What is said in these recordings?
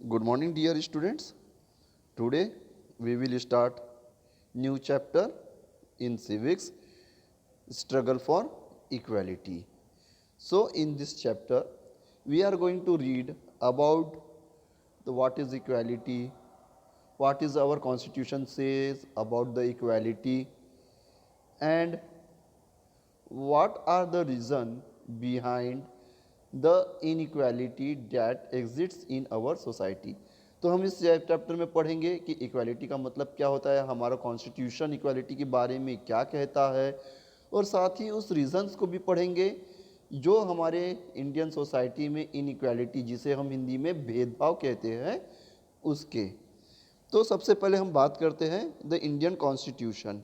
Good morning, dear students. Today we will start new chapter in civics, struggle for equality. So in this chapter we are going to read about what is equality, what is our constitution says about the equality, and what are the reason behind the inequality that exists in our society. तो हम इस chapter में पढ़ेंगे कि equality का मतलब क्या होता है, हमारा कॉन्स्टिट्यूशन इक्वालिटी के बारे में क्या कहता है, और साथ ही उस रीजंस को भी पढ़ेंगे जो हमारे इंडियन सोसाइटी में इनइक्वालिटी, जिसे हम हिंदी में भेदभाव कहते हैं, उसके। तो सबसे पहले हम बात करते हैं the Indian constitution.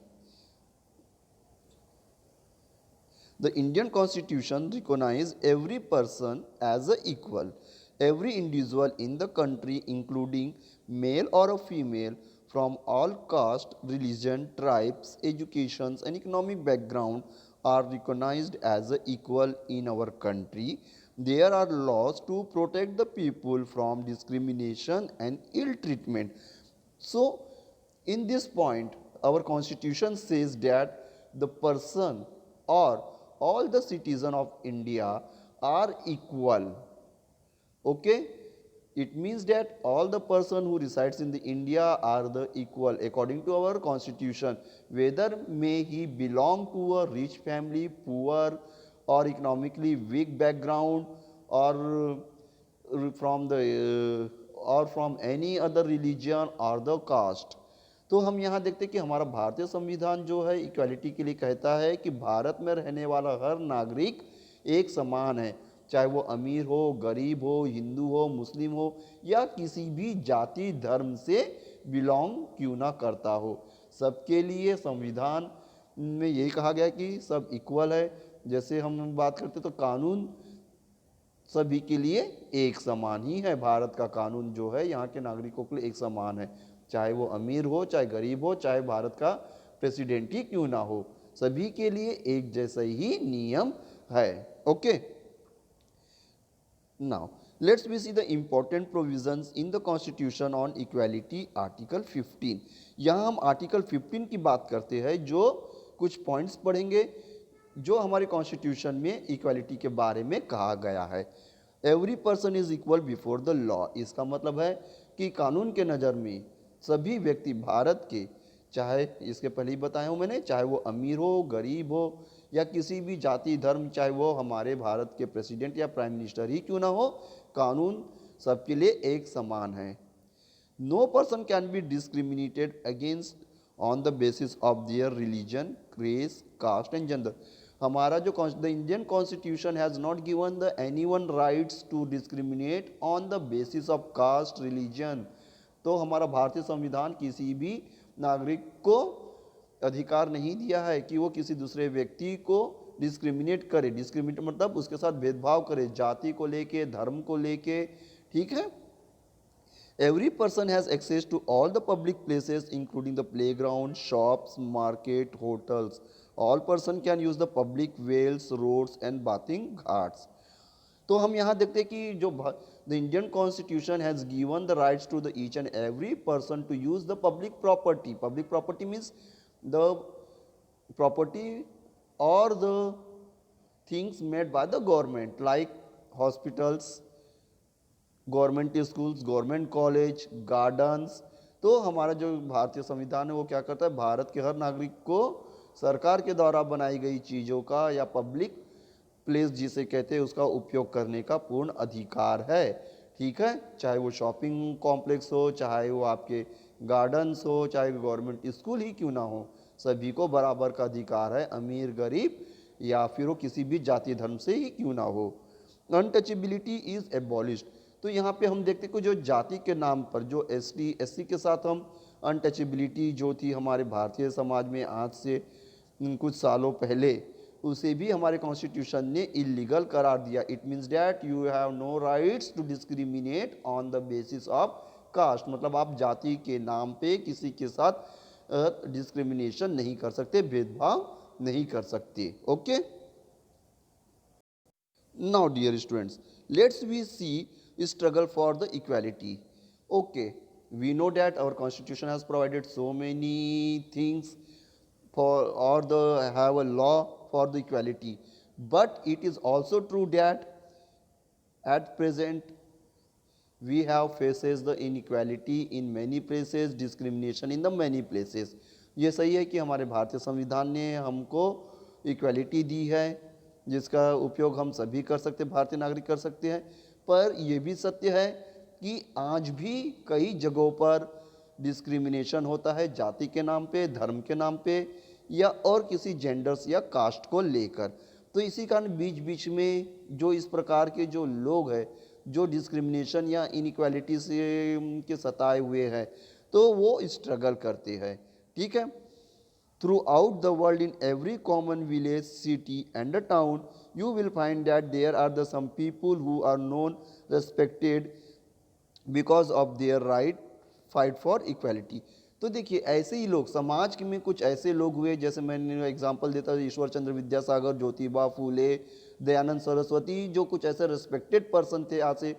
The Indian Constitution recognizes every person as a equal. Every individual in the country, including male or a female, from all caste, religion, tribes, educations, and economic background, are recognized as a equal in our country. There are laws to protect the people from discrimination and ill treatment. So, in this point, our constitution says that the person or all the citizens of India are equal. Okay? It means that all the person who resides in the India are the equal according to our constitution, whether may he belong to a rich family, poor, or economically weak background, or from any other religion or the caste. तो हम यहाँ देखते हैं कि हमारा भारतीय संविधान जो है इक्वालिटी के लिए कहता है कि भारत में रहने वाला हर नागरिक एक समान है, चाहे वो अमीर हो, गरीब हो, हिंदू हो, मुस्लिम हो, या किसी भी जाति धर्म से बिलोंग क्यों ना करता हो। सबके लिए संविधान में यही कहा गया कि सब इक्वल है। जैसे हम बात करते तो कानून सभी के लिए एक समान ही है। भारत का कानून जो है यहाँ के नागरिकों के लिए एक समान है, चाहे वो अमीर हो, चाहे गरीब हो, चाहे भारत का प्रेसिडेंट ही क्यों ना हो, सभी के लिए एक जैसा ही नियम है। Okay, now let's we see the important provisions in the constitution on equality, article 15। यहाँ हम आर्टिकल 15 की बात करते हैं, जो कुछ पॉइंट्स पढ़ेंगे जो हमारे कॉन्स्टिट्यूशन में इक्वालिटी के बारे में कहा गया है। Every person is equal before the law, इसका मतलब है कि कानून के नज़र में सभी व्यक्ति भारत के, चाहे इसके पहले ही बताया हूँ मैंने, चाहे वो अमीर हो, गरीब हो, या किसी भी जाति धर्म, चाहे वो हमारे भारत के प्रेसिडेंट या प्राइम मिनिस्टर ही क्यों ना हो, कानून सबके लिए एक समान है। No person can be discriminated against on the basis of their religion, race, caste and gender. हमारा जो the Indian constitution has not given the any one rights to discriminate on the basis of caste, religion. तो हमारा भारतीय संविधान किसी भी नागरिक को अधिकार नहीं दिया है कि वो किसी दूसरे व्यक्ति को डिस्क्रिमिनेट करे। डिस्क्रिमिनेट मतलब उसके साथ भेदभाव करे, जाति को लेके, धर्म को लेके, ठीक है। Every person has access to all the public places, including the playground, shops, market, hotels. All person can use the public wells, roads and bathing ghats. तो हम यहाँ देखते हैं कि जो the Indian constitution has given the rights to the each and every person to use the public property. Public property means the property और the things made by the government, like hospitals, government schools, government college, gardens. तो हमारा जो भारतीय संविधान है वो क्या करता है, भारत के हर नागरिक को सरकार के द्वारा बनाई गई चीज़ों का या पब्लिक प्लेस जिसे कहते हैं उसका उपयोग करने का पूर्ण अधिकार है, ठीक है। चाहे वो शॉपिंग कॉम्प्लेक्स हो, चाहे वो आपके गार्डन्स हो, चाहे गवर्नमेंट स्कूल ही क्यों ना हो, सभी को बराबर का अधिकार है, अमीर गरीब या फिर वो किसी भी जाति धर्म से ही क्यों ना हो। Untouchability is abolished. तो यहाँ पे हम देखते कि जो जाति के नाम पर जो एसटी एससी के साथ हम अनटचेबिलिटी जो थी हमारे भारतीय समाज में आज से कुछ सालों पहले, उसे भी हमारे कॉन्स्टिट्यूशन ने इलीगल करार दिया। It means that you have no rights to discriminate on the basis of caste, मतलब आप जाति के नाम पे किसी के साथ डिस्क्रिमिनेशन नहीं कर सकते, भेदभाव नहीं कर सकते। Okay, now dear students, let's we see struggle for the equality. Okay, we know that our constitution has provided so many things for, or the have a law for the equality, but it is also true that at present we have faces the inequality in many places, discrimination in the many places. ये सही है कि हमारे भारतीय संविधान ने हमको equality दी है, जिसका उपयोग हम सभी कर सकते हैं, भारतीय नागरिक कर सकते हैं, पर यह भी सत्य है कि आज भी कई जगहों पर डिस्क्रिमिनेशन होता है जाति के नाम पे, धर्म के नाम पे, या और किसी जेंडर्स या कास्ट को लेकर। तो इसी कारण बीच बीच में जो इस प्रकार के जो लोग हैं जो डिस्क्रिमिनेशन या इनइक्वालिटी से के सताए हुए हैं, तो वो स्ट्रगल करते हैं। ठीक है, throughout the world, in every common village, city and a town, you will find that there are some people who are known, respected because of their right fight for equality। तो देखिए ऐसे ही लोग समाज में कुछ ऐसे लोग हुए, जैसे मैंने एग्जांपल देता हूँ, ईश्वर चंद्र विद्यासागर, ज्योतिबा फूले, दयानंद सरस्वती, जो कुछ ऐसे रिस्पेक्टेड पर्सन थे आज से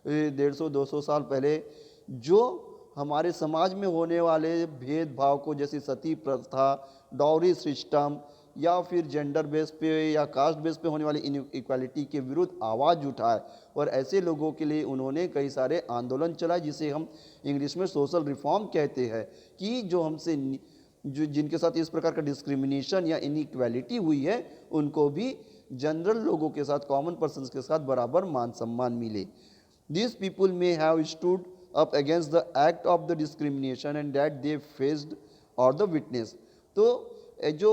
150-200 साल पहले, जो हमारे समाज में होने वाले भेदभाव को, जैसे सती प्रथा, डॉरी सिस्टम, या फिर जेंडर बेस पे या कास्ट बेस पे होने वाली इनइक्वालिटी के विरुद्ध आवाज़ उठाए, और ऐसे लोगों के लिए उन्होंने कई सारे आंदोलन चलाए, जिसे हम इंग्लिश में सोशल रिफॉर्म कहते हैं, कि जो हमसे जो जिनके साथ इस प्रकार का डिस्क्रिमिनेशन या इनइक्वालिटी हुई है, उनको भी जनरल लोगों के साथ, कॉमन पर्सन के साथ बराबर मान सम्मान मिले। These people may have stood up against the act of the discrimination and that they faced or the witness। तो जो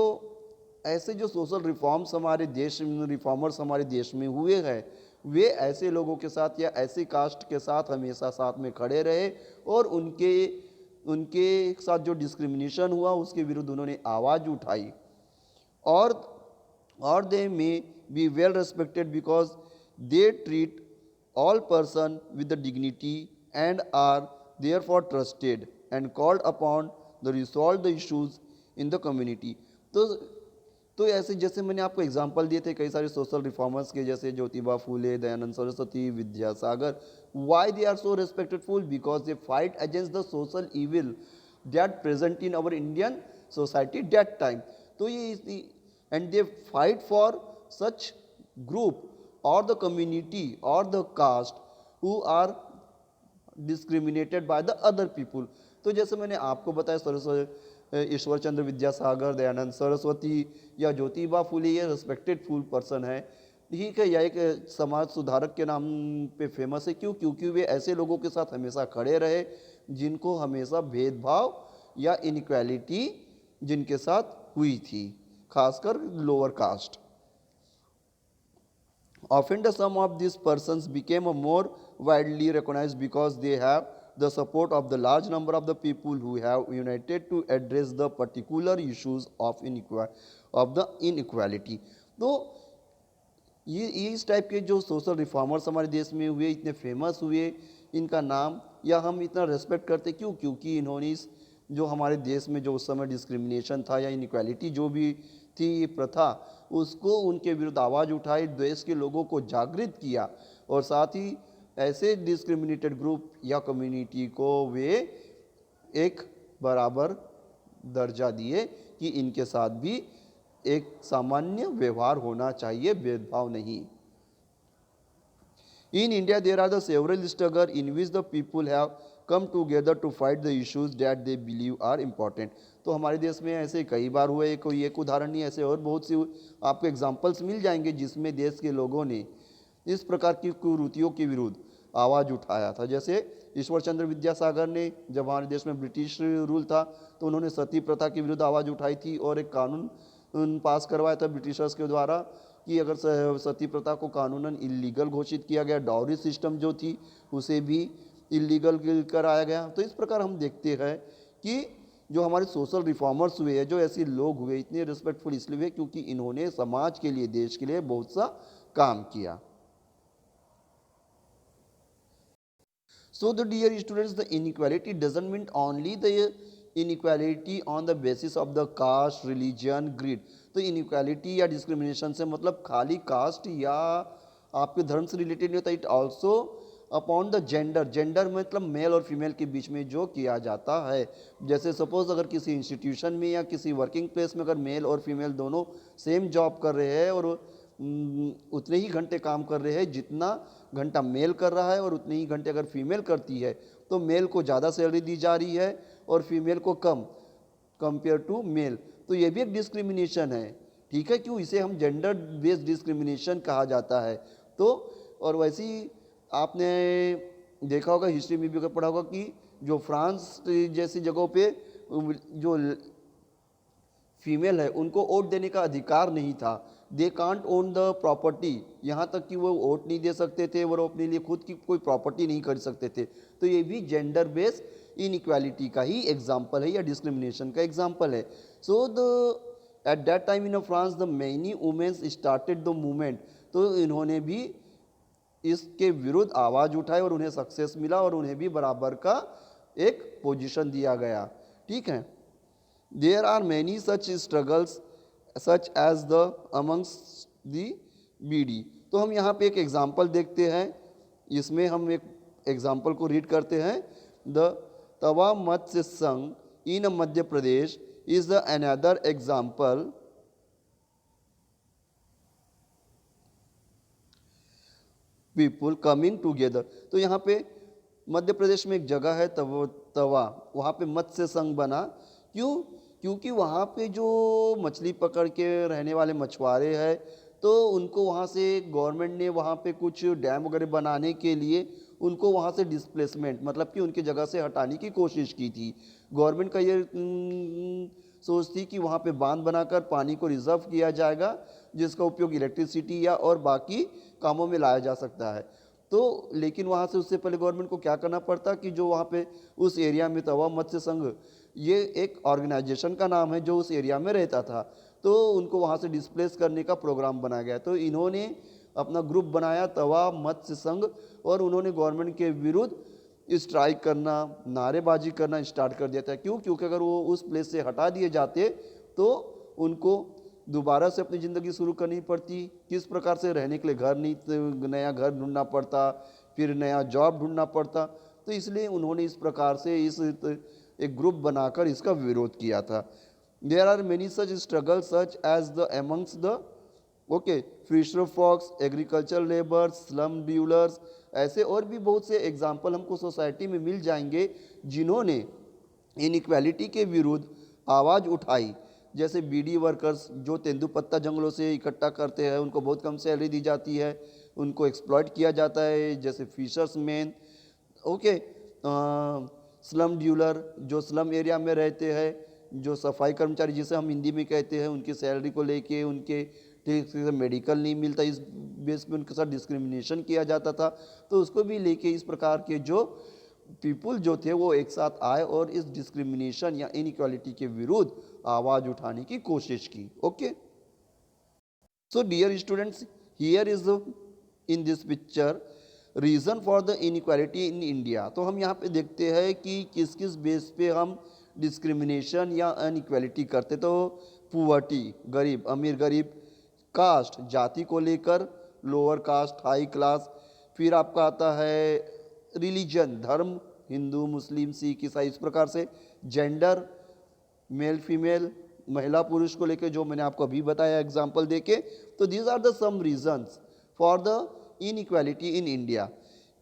ऐसे जो सोशल रिफॉर्म्स हमारे देश में, रिफॉर्मर्स हमारे देश में हुए हैं, वे ऐसे लोगों के साथ या ऐसे कास्ट के साथ हमेशा साथ में खड़े रहे, और उनके उनके साथ जो डिस्क्रिमिनेशन हुआ उसके विरुद्ध उन्होंने आवाज़ उठाई। और they may be well respected because they treat all person with the dignity and are therefore trusted and called upon to resolve the issues in the community। तो ऐसे जैसे मैंने आपको एग्जांपल दिए थे कई सारे सोशल रिफॉर्मर्स के, जैसे Jyotiba Phule, Dayanand Saraswati, Vidyasagar. Why they are so respectful? Because they fight against the social evil that present in our Indian society that time. तो ये and they fight for such group or the community or the caste who are discriminated by the other people। तो जैसे मैंने आपको बताया, ईश्वर चंद्र विद्यासागर, दयानंद सरस्वती या ज्योतिबा फूले, ये respected full person है। ठीक है, यह एक समाज सुधारक के नाम पे फेमस है। क्यों? क्योंकि वे ऐसे लोगों के साथ हमेशा खड़े रहे जिनको हमेशा भेदभाव या इनइक्वालिटी जिनके साथ हुई थी, खासकर lower caste. Often some of these persons became more widely recognized because they have the support of the large number of the people who have united to address the particular issues of the inequality। तो ये इस type के जो social reformers हमारे देश में हुए, इतने फेमस हुए, इनका नाम या हम इतना रेस्पेक्ट करते क्यों? क्योंकि इन्होंने इस जो हमारे देश में जो उस समय डिस्क्रिमिनेशन था या इनइक्वालिटी जो भी थी प्रथा, उसको उनके विरुद्ध आवाज़ उठाई, देश के लोगों को जागृत किया, और साथ ही ऐसे डिस्क्रिमिनेटेड ग्रुप या कम्युनिटी को वे एक बराबर दर्जा दिए कि इनके साथ भी एक सामान्य व्यवहार होना चाहिए, भेदभाव नहीं। In India, there are the several struggles in which the people have come together to fight the issues that they believe are important। तो हमारे देश में ऐसे कई बार हुए, कोई एक उदाहरण नहीं, ऐसे और बहुत सी आपको एग्जाम्पल्स मिल जाएंगे जिसमें देश के लोगों ने इस प्रकार की कुरीतियों के विरुद्ध आवाज़ उठाया था। जैसे ईश्वर चंद्र विद्यासागर ने, जब हमारे देश में ब्रिटिश रूल था, तो उन्होंने सती प्रथा के विरुद्ध आवाज़ उठाई थी और एक कानून पास करवाया था ब्रिटिशर्स के द्वारा कि अगर सती प्रथा को कानूनन इलीगल घोषित किया गया, डाउरी सिस्टम जो थी उसे भी इलीगल कराया गया। तो इस प्रकार हम देखते हैं कि जो हमारे सोशल रिफॉर्मर्स हुए हैं, जो ऐसे लोग हुए, इतने रिस्पेक्टफुल इसलिए हुए क्योंकि इन्होंने समाज के लिए, देश के लिए बहुत सा काम किया। So the dear students, the inequality doesn't mean only the inequality on the basis of the caste, religion, greed। तो inequality या discrimination से मतलब खाली कास्ट या आपके धर्म से रिलेटेड नहीं होता, it also upon the gender, gender मतलब मेल और फीमेल के बीच में जो किया जाता है। जैसे सपोज अगर किसी इंस्टीट्यूशन में या किसी वर्किंग प्लेस में अगर मेल और फीमेल दोनों सेम जॉब कर रहे हैं और उतने ही घंटे काम कर रहे हैं जितना घंटा मेल कर रहा है और उतने ही घंटे अगर फीमेल करती है, तो मेल को ज़्यादा सैलरी दी जा रही है और फीमेल को कम कंपेयर टू मेल, तो ये भी एक डिस्क्रिमिनेशन है। ठीक है, क्यों? इसे हम जेंडर बेस्ड डिस्क्रिमिनेशन कहा जाता है। तो और वैसे ही आपने देखा होगा, हिस्ट्री में भी पढ़ा होगा कि जो फ्रांस जैसी जगहों पे जो फीमेल है उनको वोट देने का अधिकार नहीं था। They can't own the property, यहाँ तक कि वो वोट नहीं दे सकते थे और अपने लिए खुद की कोई प्रॉपर्टी नहीं खरीद सकते थे। तो ये भी जेंडर बेस्ड इनइक्वालिटी का ही एग्जाम्पल है या डिस्क्रिमिनेशन का एग्जाम्पल है। So the at that time in France the many womens started the movement, तो इन्होंने भी इसके विरुद्ध आवाज़ उठाई और उन्हें सक्सेस मिला और उन्हें भी बराबर का एक पोजीशन दिया गया। ठीक है, there are many such struggles such as the amongst the बीडी। तो हम यहाँ पे एक एग्जाम्पल देखते हैं, इसमें हम एक एग्जाम्पल को रीड करते हैं। The Tawa Matsya Sangh in Madhya Pradesh is the another example people coming together. तो यहाँ पे मध्य प्रदेश में एक जगह है तवा, वहाँ पे मत्स्य संघ बना। क्यों? क्योंकि वहाँ पे जो मछली पकड़ के रहने वाले मछुआरे हैं, तो उनको वहाँ से गवर्नमेंट ने वहाँ पे कुछ डैम वगैरह बनाने के लिए उनको वहाँ से डिस्प्लेसमेंट मतलब कि उनकी जगह से हटाने की कोशिश की थी। गवर्नमेंट का ये सोच थी कि वहाँ पे बांध बनाकर पानी को रिजर्व किया जाएगा, जिसका उपयोग इलेक्ट्रिसिटी या और बाकी कामों में लाया जा सकता है। तो लेकिन वहाँ से उससे पहले गवर्नमेंट को क्या करना पड़ता कि जो वहाँ पे उस एरिया में तवा मत्स्य संघ, ये एक ऑर्गेनाइजेशन का नाम है जो उस एरिया में रहता था, तो उनको वहाँ से डिस्प्लेस करने का प्रोग्राम बनाया गया। तो इन्होंने अपना ग्रुप बनाया तवा मत्स्य संघ और उन्होंने गवर्नमेंट के विरुद्ध स्ट्राइक करना, नारेबाजी करना स्टार्ट कर दिया था। क्यों? क्योंकि अगर वो उस प्लेस से हटा दिए जाते तो उनको दोबारा से अपनी ज़िंदगी शुरू करनी पड़ती, किस प्रकार से रहने के लिए घर नहीं, नया घर ढूंढना पड़ता, फिर नया जॉब ढूंढना पड़ता। तो इसलिए उन्होंने इस प्रकार से इस एक ग्रुप बनाकर इसका विरोध किया था। There are many such struggle such as the amongst the okay fisher folks, agriculture labours, slum dwellers, ऐसे और भी बहुत से एग्जाम्पल हमको सोसाइटी में मिल जाएंगे जिन्होंने इनइक्वालिटी के विरुद्ध आवाज़ उठाई। जैसे बीडी वर्कर्स जो तेंदुपत्ता जंगलों से इकट्ठा करते हैं, उनको बहुत कम सैलरी दी जाती है, उनको एक्सप्लॉइट किया जाता है। जैसे फिशर्स मैन, ओके, स्लम ड्यूलर जो स्लम एरिया में रहते हैं, जो सफाई कर्मचारी जिसे हम हिंदी में कहते हैं, उनकी सैलरी को लेके उनके ठीक से मेडिकल नहीं मिलता, इस बेस पे उनके साथ डिस्क्रिमिनेशन किया जाता था। तो उसको भी लेके इस प्रकार के जो पीपुल जो थे वो एक साथ आए और इस डिस्क्रिमिनेशन या इनइक्वालिटी के विरुद्ध आवाज़ उठाने की कोशिश की। Okay, so dear students, here is in this picture reason for the inequality in India. तो हम यहाँ पे देखते हैं कि किस किस बेस पे हम डिस्क्रिमिनेशन या अनइक्वालिटी करते। तो पुअर्टी, गरीब अमीर गरीब, कास्ट जाति को लेकर, लोअर कास्ट हाई क्लास, फिर आपका आता है रिलीजन धर्म, हिंदू मुस्लिम सिख ईसाई, इस प्रकार से जेंडर मेल फीमेल, महिला पुरुष को लेकर जो मैंने आपको अभी बताया एग्जाम्पल देके। तो these are the some reasons for the inequality in India.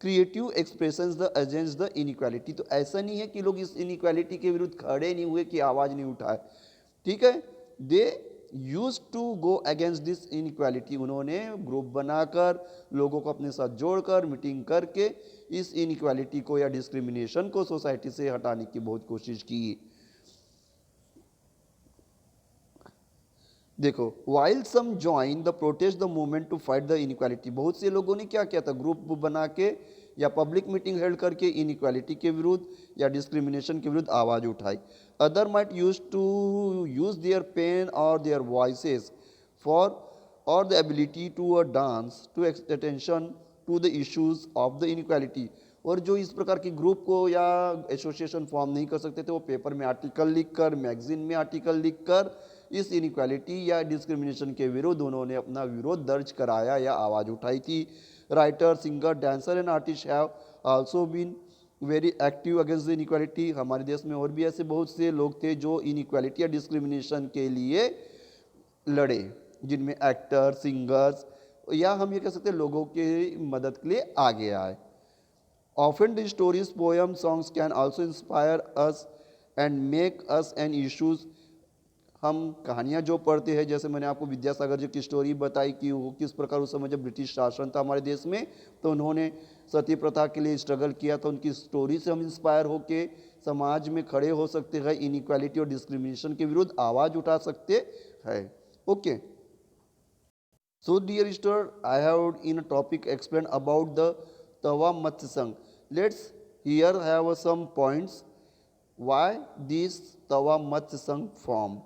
Creative expressions the against the inequality. तो ऐसा नहीं है कि लोग इस इनइक्वालिटी के विरुद्ध खड़े नहीं हुए कि आवाज़ नहीं उठाए। ठीक है, they use to go against this inequality. उन्होंने ग्रुप बनाकर लोगों को अपने साथ जोड़कर मीटिंग करके इस इनइक्वालिटी को या डिस्क्रिमिनेशन को सोसाइटी से हटाने की बहुत कोशिश की। देखो, while some join the protest the movement to fight the inequality. बहुत से लोगों ने क्या किया था, ग्रुप बना के या पब्लिक मीटिंग हेल्ड करके इनइक्वालिटी के विरुद्ध या डिस्क्रिमिनेशन के विरुद्ध आवाज़ उठाई। Other might use to use their pen और देयर वॉइसेस फॉर और the ability to dance to attention to the issues of the inequality. और जो इस प्रकार के ग्रुप को या एसोसिएशन फॉर्म नहीं कर सकते थे, वो पेपर में आर्टिकल लिखकर, मैगजीन में आर्टिकल लिखकर इस इनइक्वालिटी या डिस्क्रिमिनेशन के विरुद्ध उन्होंने अपना विरोध दर्ज कराया या आवाज़ उठाई थी। Writer, singer, dancer and artist have also been very active against the inequality. हमारे देश में और भी ऐसे बहुत से लोग थे जो इनइक्वालिटी या डिस्क्रिमिनेशन के लिए लड़े, जिनमें एक्टर, सिंगर्स या हम ये कह सकते हैं लोगों के मदद के लिए आगे आए। Often the stories, poems, songs can also inspire us and make us an issues। हम कहानियाँ जो पढ़ते हैं, जैसे मैंने आपको विद्यासागर जी की स्टोरी बताई कि वो किस प्रकार उस समय जब ब्रिटिश शासन था हमारे देश में, तो उन्होंने सती प्रथा के लिए स्ट्रगल किया, तो उनकी स्टोरी से हम इंस्पायर होके समाज में खड़े हो सकते हैं, इनइक्वालिटी और डिस्क्रिमिनेशन के विरुद्ध आवाज़ उठा सकते हैं। Okay, so dear student, I have in a topic explained about the Tawa Matsya Sangh. Let's here have some points why this Tawa Matsya Sangh formed.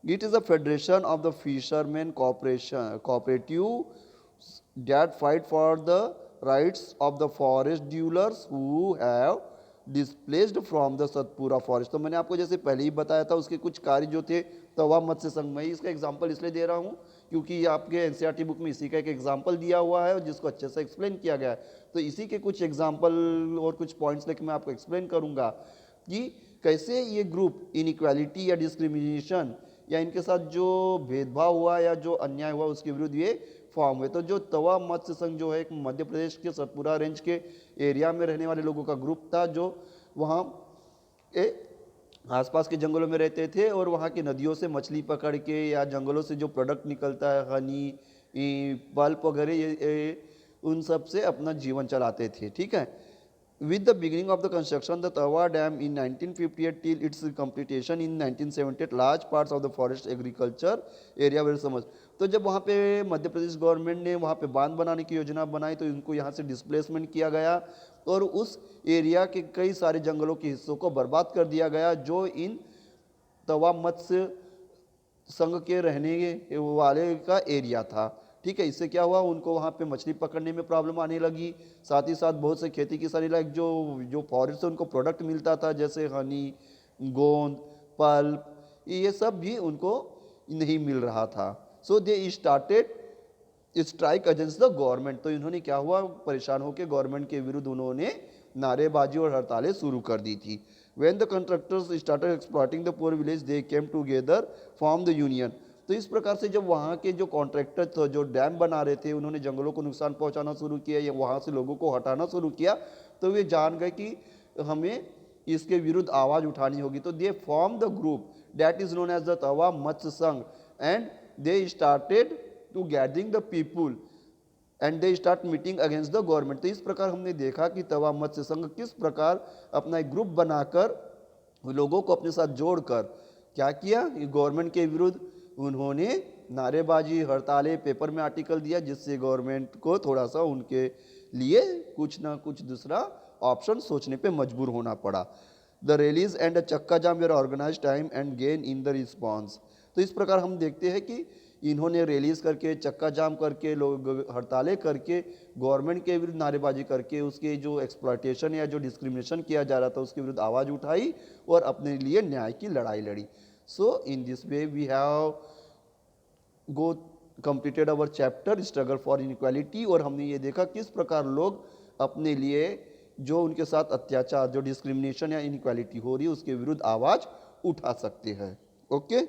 It is a federation of the fishermen cooperative that fight for the rights of the forest dwellers who have displaced from the Satpura forest. तो मैंने आपको जैसे पहले ही बताया था उसके कुछ कार्य जो थे तवा मत्स्य संघ में। इसका एग्जांपल इसलिए दे रहा हूँ क्योंकि ये आपके एनसीईआरटी बुक में इसी का एक एग्जांपल दिया हुआ है और जिसको अच्छे से एक्सप्लेन किया गया है। तो इसी के कुछ एग्जांपल और कुछ पॉइंट्स लेकर मैं आपको एक्सप्लेन करूँगा कि कैसे ये ग्रुप इनइक्वालिटी या डिस्क्रिमिनेशन या इनके साथ जो भेदभाव हुआ या जो अन्याय हुआ उसके विरुद्ध ये फॉर्म हुए। तो जो तवा मत्स्य संघ जो है एक मध्य प्रदेश के सतपुरा रेंज के एरिया में रहने वाले लोगों का ग्रुप था जो वहाँ आसपास के जंगलों में रहते थे और वहाँ की नदियों से मछली पकड़ के या जंगलों से जो प्रोडक्ट निकलता है हनी, पल्प वगैरह, ये उन सब से अपना जीवन चलाते थे। ठीक है। With the beginning of the construction, the Tawa Dam in 1958 till its completion in 1978, large parts of the forest agriculture area were submerged। तो जब वहाँ पे मध्य प्रदेश गवर्नमेंट ने वहाँ पे बांध बनाने की योजना बनाई तो इनको यहाँ से डिस्प्लेसमेंट किया गया और उस एरिया के कई सारे जंगलों के हिस्सों को बर्बाद कर दिया गया जो इन तवा मत्स्य संघ के रहने वाले का एरिया था। ठीक है। इससे क्या हुआ, उनको वहाँ पे मछली पकड़ने में प्रॉब्लम आने लगी, साथ ही साथ बहुत से खेती किसानी लायक जो फॉरेस्ट से उनको प्रोडक्ट मिलता था जैसे हनी, गोंद, पल्प, ये सब भी उनको नहीं मिल रहा था। So they started strike against the government. तो इन्होंने क्या हुआ, परेशान होकर गवर्नमेंट के विरुद्ध उन्होंने नारेबाजी और हड़तालें शुरू कर दी थी। When the contractors started exploiting the poor village, they came together, formed the union। तो इस प्रकार से जब वहाँ के जो कॉन्ट्रैक्टर थे जो डैम बना रहे थे उन्होंने जंगलों को नुकसान पहुँचाना शुरू किया या वहाँ से लोगों को हटाना शुरू किया, तो वे जान गए कि हमें इसके विरुद्ध आवाज़ उठानी होगी। तो they form the group that is known as the Tawa Matsya Sangh and they started to gathering the people and they start meeting against the government. तो इस प्रकार हमने देखा कि तवा मत्स्य संघ किस प्रकार अपना एक ग्रुप बनाकर लोगों को अपने साथ जोड़कर क्या किया, गवर्नमेंट के विरुद्ध उन्होंने नारेबाजी, हड़तालें, पेपर में आर्टिकल दिया जिससे गवर्नमेंट को थोड़ा सा उनके लिए कुछ ना कुछ दूसरा ऑप्शन सोचने पे मजबूर होना पड़ा। The rallies and chakka jam were organize time and gain in the response. तो इस प्रकार हम देखते हैं कि इन्होंने रैलीज करके, चक्का जाम करके, लोग हड़तालें करके, गवर्नमेंट के विरुद्ध नारेबाजी करके उसके जो एक्सप्लॉयटेशन या जो डिस्क्रिमिनेशन किया जा रहा था उसके विरुद्ध आवाज़ उठाई और अपने लिए न्याय की लड़ाई लड़ी। So in this way we have go completed our chapter struggle for inequality. और हमने ये देखा किस प्रकार लोग अपने लिए जो उनके साथ अत्याचार, जो डिस्क्रिमिनेशन या इनइक्वालिटी हो रही है उसके विरुद्ध आवाज़ उठा सकते हैं। ओके।